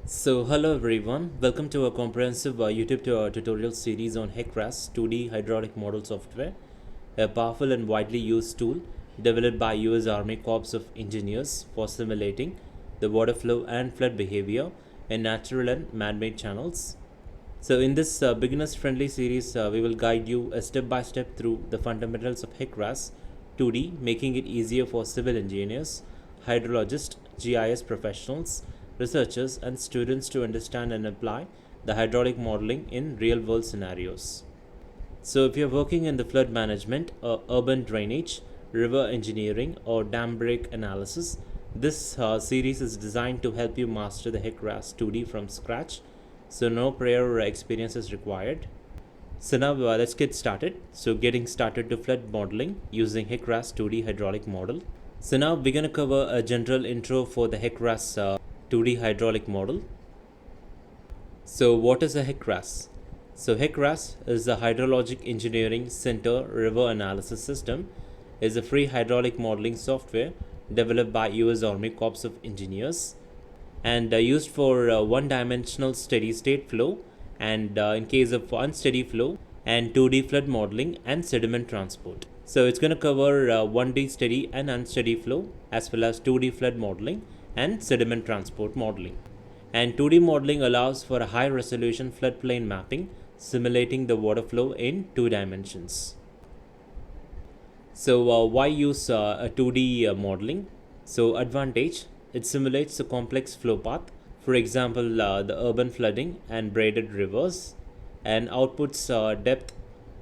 Hello everyone, welcome to a comprehensive YouTube tutorial series on HEC RAS 2D hydraulic model software, a powerful and widely used tool developed by US Army Corps of Engineers for simulating the water flow and flood behavior in natural and man-made channels. So in this beginners-friendly series, we will guide you a step-by-step through the fundamentals of HEC RAS 2D, making it easier for civil engineers, hydrologists, GIS professionals, researchers, and students to understand and apply the hydraulic modeling in real-world scenarios. So if you're working in the flood management, urban drainage, river engineering, or dam break analysis, this series is designed to help you master the HEC RAS 2D from scratch, so no prior experience is required. So now let's get started. So getting started to flood modeling using HEC RAS 2D hydraulic model. So now we're going to cover a general intro for the HEC RAS 2D hydraulic model. So what is a HEC RAS? So HEC RAS is the Hydrologic Engineering Center River Analysis System, is a free hydraulic modeling software developed by US Army Corps of Engineers and used for one-dimensional steady-state flow and in case of unsteady flow and 2D flood modeling and sediment transport. So it's going to cover 1D steady and unsteady flow as well as 2D flood modeling and sediment transport modeling. And 2D modeling allows for a high resolution floodplain mapping, simulating the water flow in 2 dimensions. So why use a 2D modeling? So advantage, it simulates a complex flow path, for example the urban flooding and braided rivers, and outputs depth,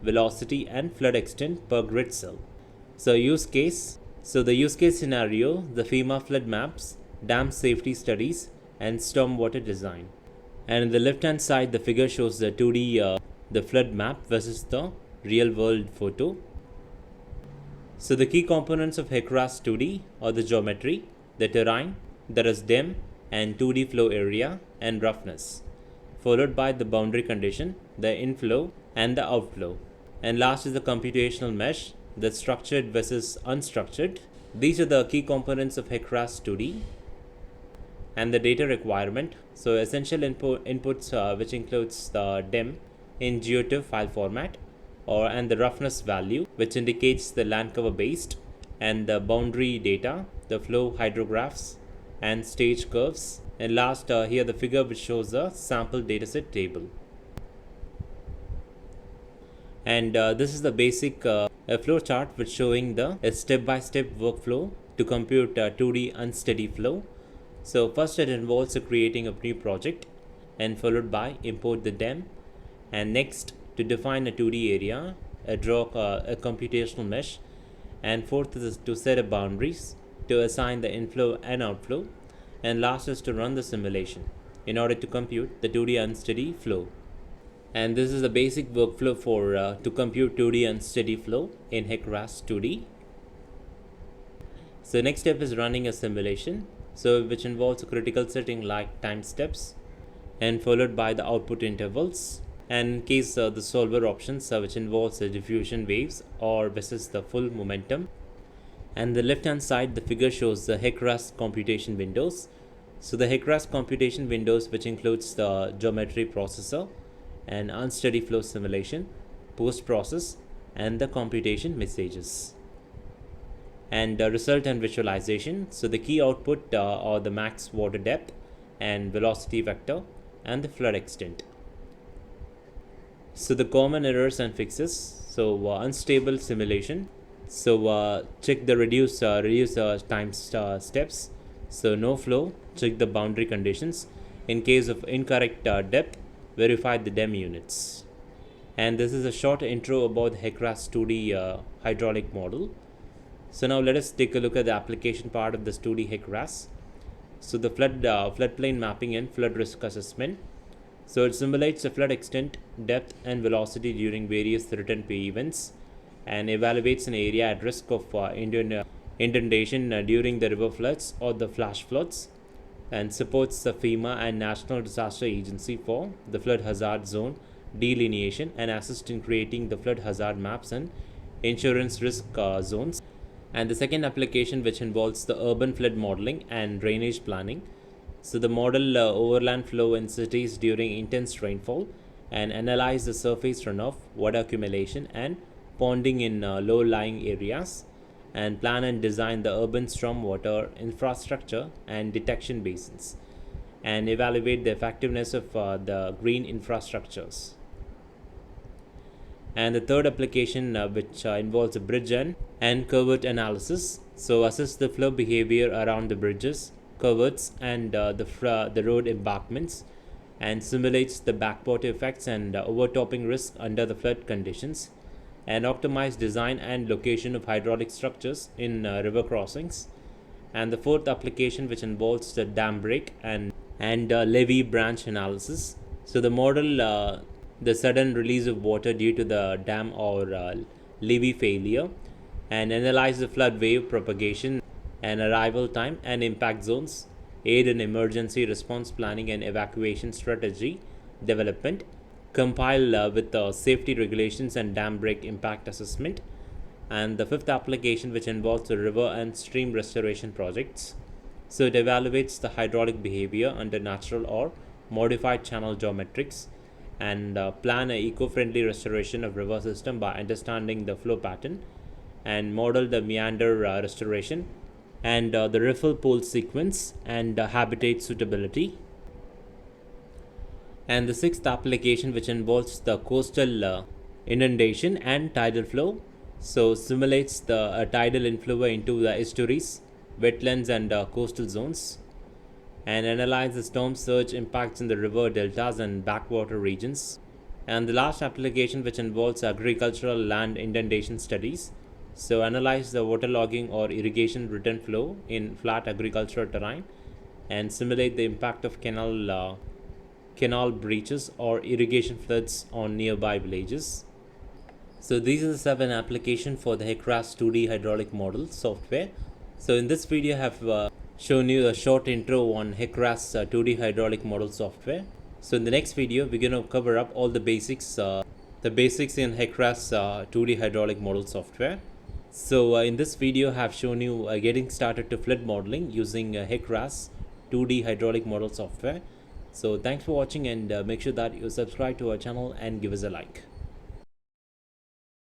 velocity and flood extent per grid cell. So the use case scenario, the FEMA flood maps, dam safety studies and stormwater design. And in the left hand side the figure shows the 2D the flood map versus the real world photo. So the key components of HEC RAS 2D are the geometry, the terrain, that is DEM, and 2D flow area and roughness, followed by the boundary condition, the inflow and the outflow. And last is the computational mesh, the structured versus unstructured. These are the key components of HEC RAS 2D. And the data requirement, so essential inputs which includes the DEM in GeoTIFF file format, and the roughness value which indicates the land cover based, and the boundary data, the flow hydrographs and stage curves, and last here the figure which shows the sample dataset table. And this is the basic flow chart which showing the step-by-step workflow to compute 2D unsteady flow. So first it involves creating a new project and followed by import the DEM, and next to define a 2D area, draw a computational mesh, and fourth is to set up boundaries, to assign the inflow and outflow, and last is to run the simulation in order to compute the 2D unsteady flow. And this is the basic workflow for to compute 2D unsteady flow in HEC RAS 2D. So next step is running a simulation, so which involves a critical setting like time steps and followed by the output intervals, and in case the solver options which involves the diffusion waves or versus the full momentum. And the left hand side the figure shows the HEC RAS computation windows. So the HEC RAS computation windows which includes the geometry processor and unsteady flow simulation, post process and the computation messages. And result and visualization, so the key output are the max water depth and velocity vector and the flood extent. So the common errors and fixes, so unstable simulation, so check the reduce time steps, so no flow, check the boundary conditions. In case of incorrect depth, verify the DEM units. And this is a short intro about the HEC RAS 2D hydraulic model. So now let us take a look at the application part of this 2D HEC RAS. So the floodplain mapping and flood risk assessment. So it simulates the flood extent, depth and velocity during various threatened events, and evaluates an area at risk of inundation during the river floods or the flash floods, and supports the FEMA and National Disaster Agency for the flood hazard zone delineation and assists in creating the flood hazard maps and insurance risk zones. And the second application which involves the urban flood modeling and drainage planning. So the model overland flow in cities during intense rainfall and analyze the surface runoff, water accumulation, and ponding in low-lying areas, and plan and design the urban stormwater infrastructure and detection basins, and evaluate the effectiveness of the green infrastructures. And the third application, which involves a bridge and culvert analysis, so assess the flow behavior around the bridges, culverts, and the road embankments, and simulates the backwater effects and overtopping risk under the flood conditions, and optimize design and location of hydraulic structures in river crossings. And the fourth application, which involves the dam break and levee branch analysis, so the model the sudden release of water due to the dam or levee failure, and analyze the flood wave propagation and arrival time and impact zones, aid in emergency response planning and evacuation strategy development, compile with safety regulations and dam break impact assessment. And the fifth application, which involves the river and stream restoration projects, so it evaluates the hydraulic behavior under natural or modified channel geometrics, and plan a eco-friendly restoration of river system by understanding the flow pattern, and model the meander restoration and the riffle pole sequence and habitat suitability. And the sixth application, which involves the coastal inundation and tidal flow, so simulates the tidal inflow into the estuaries, wetlands, and coastal zones, and analyze the storm surge impacts in the river deltas and backwater regions. And the last application, which involves agricultural land inundation studies, so analyze the waterlogging or irrigation return flow in flat agricultural terrain, and simulate the impact of canal breaches or irrigation floods on nearby villages. So these are the 7 applications for the HEC RAS 2D hydraulic model software. So in this video I have shown you a short intro on HEC RAS 2D hydraulic model software. So in the next video we're going to cover up all the basics in HEC RAS 2D hydraulic model software. So in this video I have shown you getting started to flood modeling using HEC RAS 2D hydraulic model software. So thanks for watching, and make sure that you subscribe to our channel and give us a like.